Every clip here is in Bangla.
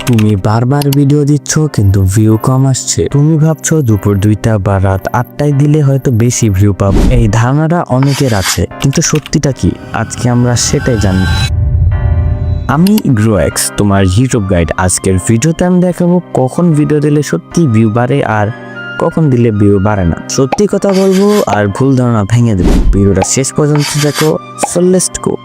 তুমি বারবার ভিডিও দিচ্ছ কিন্তু ভিউ কম আসছে। তুমি ভাবছো দুপুর 2টা বা রাত 8টায় দিলে হয়তো বেশি ভিউ পাবো। এই ধারণাটা অনেকের আছে, কিন্তু সত্যিটা কি আজকে আমরা সেটাই জানি। আমি গ্রোএক্স, তোমার ইউটিউব গাইড। আজকের ভিডিওতে আমি দেখাবো কখন ভিডিও দিলে সত্যি ভিউ বাড়ে আর কখন দিলে ভিউ বাড়ে না। সত্যি কথা বলবো আর ভুল ধারণা ভেঙে দেবো। ভিডিওটা শেষ পর্যন্ত দেখো। So let's go.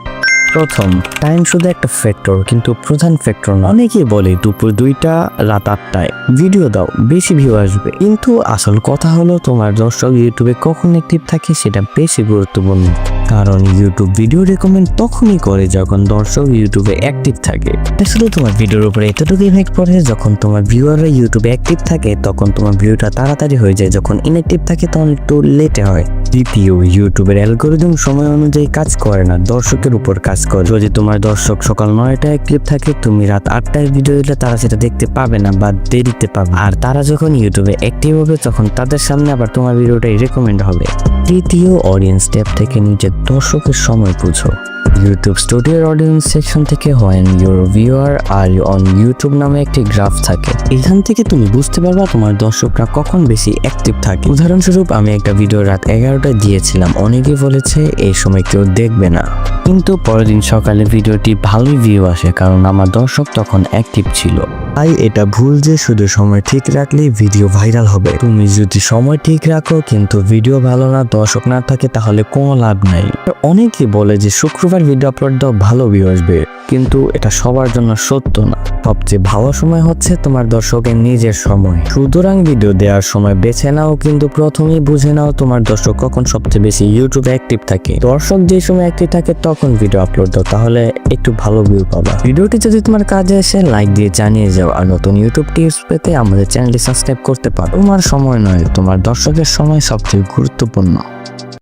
প্রথম, টাইম শুধু একটা ফ্যাক্টর, কিন্তু প্রধান ফ্যাক্টর না। অনেকেই বলে দুপুর 2টা রাত 8টায় ভিডিও দাও, বেশি ভিউ আসবে। কিন্তু আসল কথা হলো তোমার দর্শক ইউটিউবে কখন অ্যাক্টিভ থাকে সেটা বেশি গুরুত্বপূর্ণ। কারণ ইউটিউব ভিডিও রেকমেন্ড তখনই করে যখন দর্শক ইউটিউবে অ্যাক্টিভ থাকে। শুধু তোমার ভিডিওর উপরে এতটুকু ইফেক্ট পড়ে, যখন তোমার ভিউয়াররা ইউটিউবে অ্যাক্টিভ থাকে তখন তোমার ভিউটা তাড়াতাড়ি হয়ে যায়, যখন ইনঅ্যাক্টিভ থাকে তখন একটু লেটে হয়। দ্বিতীয়, ইউটিউবের অ্যালগরিদম সময় অনুযায়ী কাজ করে না, দর্শকের উপর কাজ করে। যদি তোমার দর্শক সকাল 9টায় অ্যাক্টিভ থাকে, তুমি রাত 8টায় ভিডিও দিলে তারা সেটা দেখতে পাবে না বা দেরিতে পাবে। আর তারা যখন ইউটিউবে অ্যাক্টিভ হবে তখন তাদের সামনে আবার তোমার ভিডিওটাই রেকমেন্ড হবে। তৃতীয়, অডিয়েন্স ট্যাব থেকে নিজের দর্শকের সময় বুঝো। ইউটিউব স্টুডিওর অডিয়েন্স সেকশন থেকে when your viewer are on YouTube নামে একটি গ্রাফ থাকে। এখান থেকে তুমি বুঝতে পারবা তোমার দর্শকরা কখন বেশি অ্যাক্টিভ থাকে। উদাহরণস্বরূপ, আমি একটা ভিডিও রাত 11টায় দিয়েছিলাম, অনেকে বলেছে এই সময় কেউ দেখবে না, কিন্তু পরের দিন সকালে ভিডিওটি ভালোই ভিউ আসে, কারণ আমার দর্শক তখন অ্যাক্টিভ ছিল। তাই এটা ভুল যে শুধু সময় ঠিক রাখলেই ভিডিও ভাইরাল হবে। তুমি যদি সময় ঠিক রাখো কিন্তু ভিডিও ভালো না, দর্শক না থাকে, তাহলে কোনো লাভ নাই। অনেকে বলে যে শুক্রবার ভিডিও আপলোড দাও, ভালো ভিউ আসবে, কিন্তু এটা সবার জন্য সত্য না। সবচেয়ে ভালো সময় হচ্ছে তোমার দর্শকের নিজের সময়। সুতরাং ভিডিও দেওয়ার সময় বেছে নাও, কিন্তু প্রথমেই বুঝে নাও তোমার দর্শক কখন সবচেয়ে বেশি ইউটিউবে অ্যাক্টিভ থাকে। দর্শক যে সময় অ্যাক্টিভ থাকে তখন ভিডিও আপলোড দাও, তাহলে একটু ভালো ভিউ পাবা। ভিডিওটি যদি তোমার কাজে আসে লাইক দিয়ে জানিয়ে যাও, আর নতুন ইউটিউব টিপস পেতে আমাদের চ্যানেলটি সাবস্ক্রাইব করতে পারো। তোমার সময় নয়, তোমার দর্শকের সময় সবচেয়ে গুরুত্বপূর্ণ।